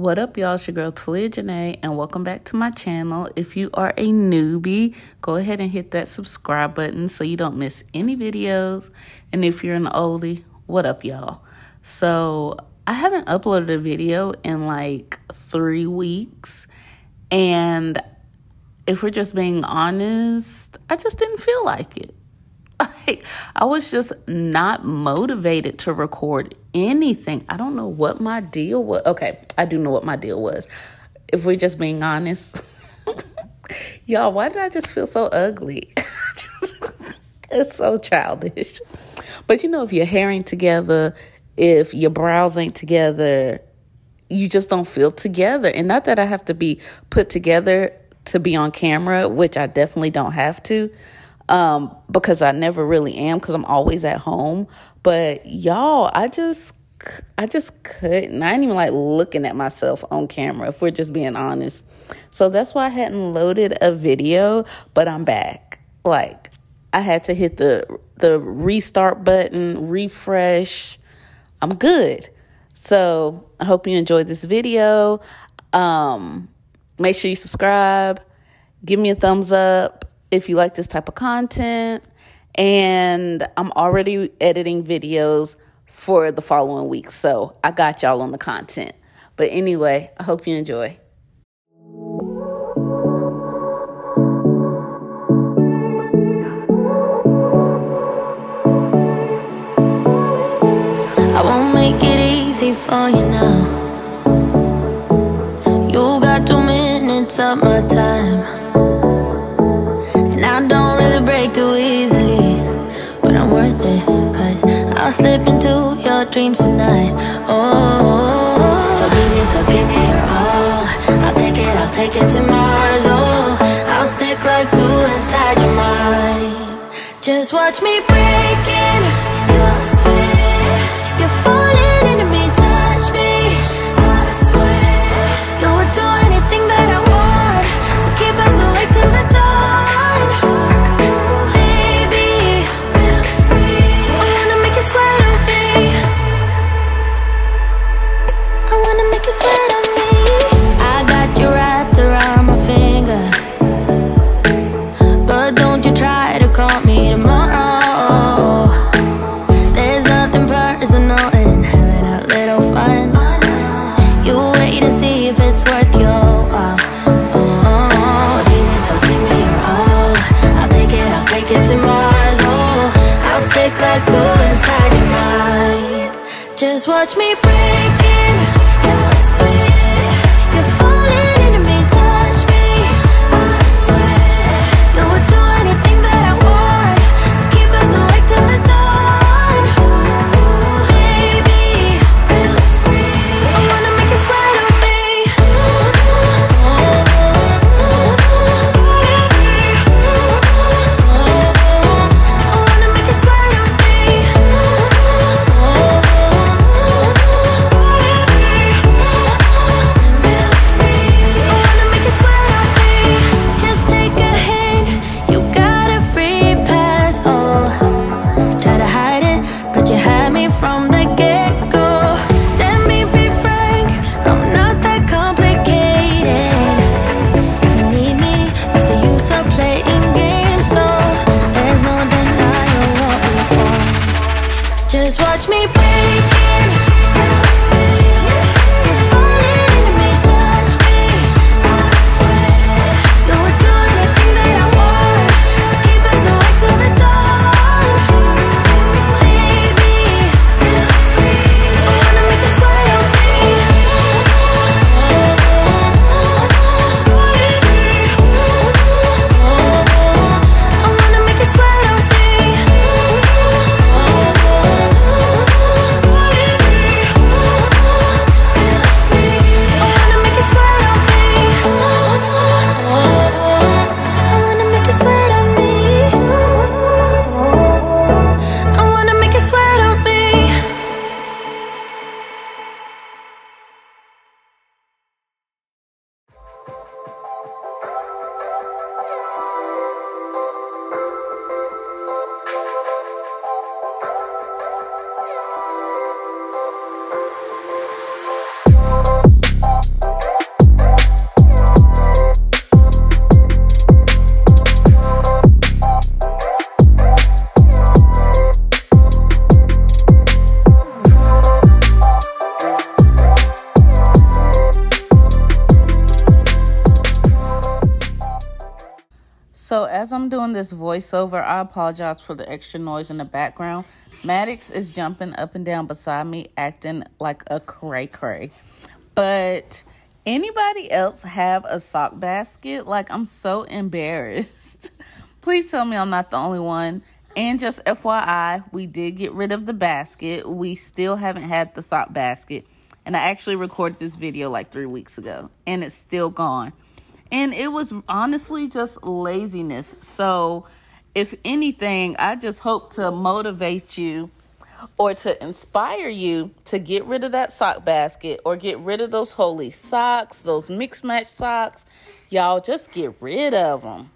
What up, y'all? It's your girl Talia Janae, and welcome back to my channel. If you are a newbie, go ahead and hit that subscribe button so you don't miss any videos. And if you're an oldie, what up, y'all? So I haven't uploaded a video in like 3 weeks, and if we're just being honest, I just didn't feel like it. I was just not motivated to record anything. I don't know what my deal was. Okay, I do know what my deal was. If we're just being honest. Y'all, why did I just feel so ugly? It's so childish. But you know, if your hair ain't together, if your brows ain't together, you just don't feel together. And not that I have to be put together to be on camera, which I definitely don't have to. Because I never really am, because I'm always at home. But y'all, I just couldn't. I ain't even like looking at myself on camera, if we're just being honest. So that's why I hadn't loaded a video, but I'm back. Like, I had to hit the restart button, refresh. I'm good. So I hope you enjoyed this video. Make sure you subscribe. Give me a thumbs up if you like this type of content. And I'm already editing videos for the following week, so I got y'all on the content. But anyway, I hope you enjoy. I won't make it easy for you now. You got 2 minutes of my time. I don't really break too easily, but I'm worth it, cause I'll slip into your dreams tonight. Oh, so give me your all. I'll take it to Mars. Oh, I'll stick like glue inside your mind. Just watch me breaking your sweat. You're falling into me, touch me, I swear. You would do anything that I want, so keep us awake till the dawn. Call me tomorrow. There's nothing personal in having a little fun. You wait and see if it's worth your while. So give me your all. I'll take it to Mars. Oh, I'll stick like glue inside your mind. Just watch me breaking your sweat. You're falling into me, touch me, I swear. You would do anything that I want, so keep us awake till the dawn. Baby, feel free. I wanna make you sweat on me. I wanna make you sweat on me. as I'm doing this voiceover, I apologize for the extra noise in the background. Maddox is jumping up and down beside me, acting like a cray-cray. But anybody else have a sock basket? Like, I'm so embarrassed. Please tell me I'm not the only one. And just FYI, we did get rid of the basket. We still haven't had the sock basket. And I actually recorded this video like 3 weeks ago. And it's still gone. And it was honestly just laziness. So if anything, I just hope to motivate you or to inspire you to get rid of that sock basket or get rid of those holy socks, those mixed match socks. Y'all just get rid of them.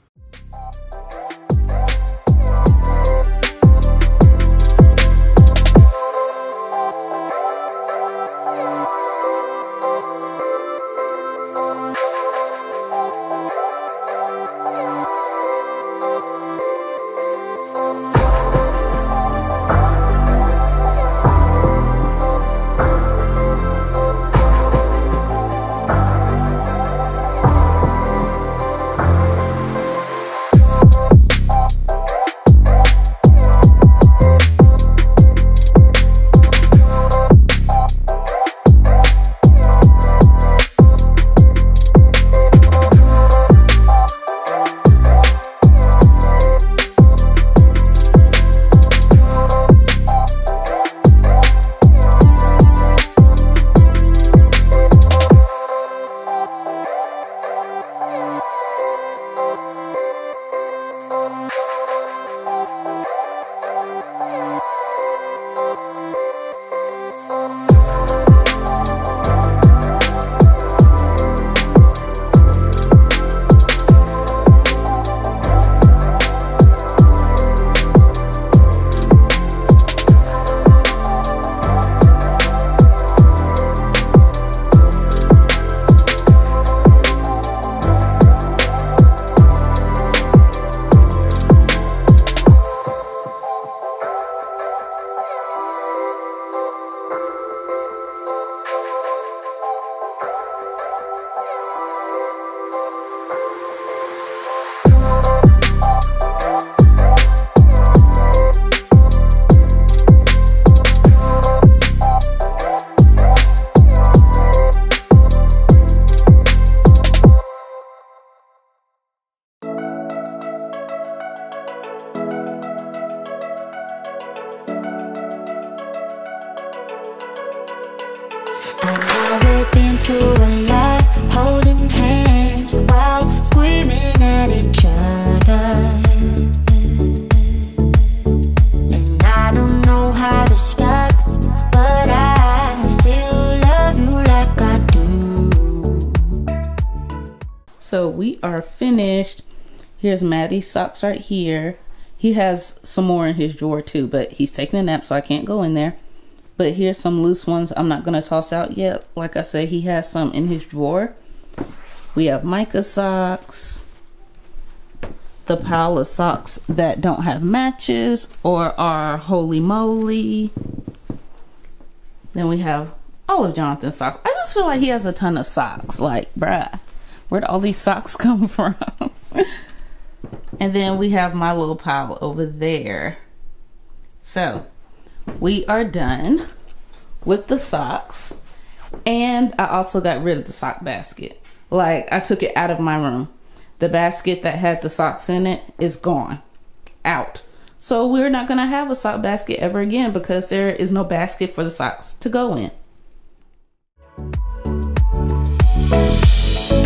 We've been through a lot, holding hands while screaming at each other. And I don't know how to stop, but I still love you like I do. So we are finished. Here's Maddie's socks right here. He has some more in his drawer too, but he's taking a nap, so I can't go in there. But here's some loose ones I'm not going to toss out yet. Like I said, he has some in his drawer. We have Micah socks. The pile of socks that don't have matches or are holy moly. Then we have all of Jonathan's socks. I just feel like he has a ton of socks. Like, bruh, where'd all these socks come from? And then we have my little pile over there. So we are done with the socks. And I also got rid of the sock basket. Like, I took it out of my room. The basket that had the socks in it is gone. Out. So we're not going to have a sock basket ever again because there is no basket for the socks to go in.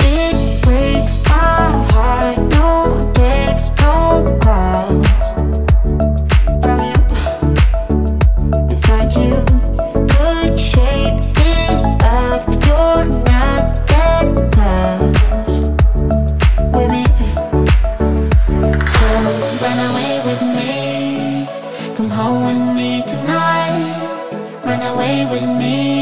It breaks my heart, no text, no calls from you. Without you, could shape this up. You're not that tough with me. So run away with me, come home with me tonight. Run away with me.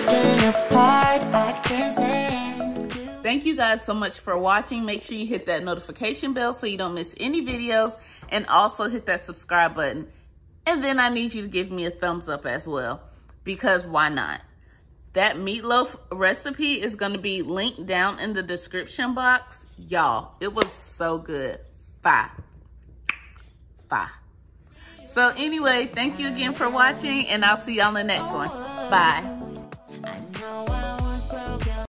drifting apart. I can't stand. Thank you guys so much for watching. Make sure you hit that notification bell so you don't miss any videos, and also hit that subscribe button. And then I need you to give me a thumbs up as well, because why not? That meatloaf recipe is going to be linked down in the description box. Y'all, it was so good. Bye. So anyway, thank you again for watching, and I'll see y'all in the next one. Bye.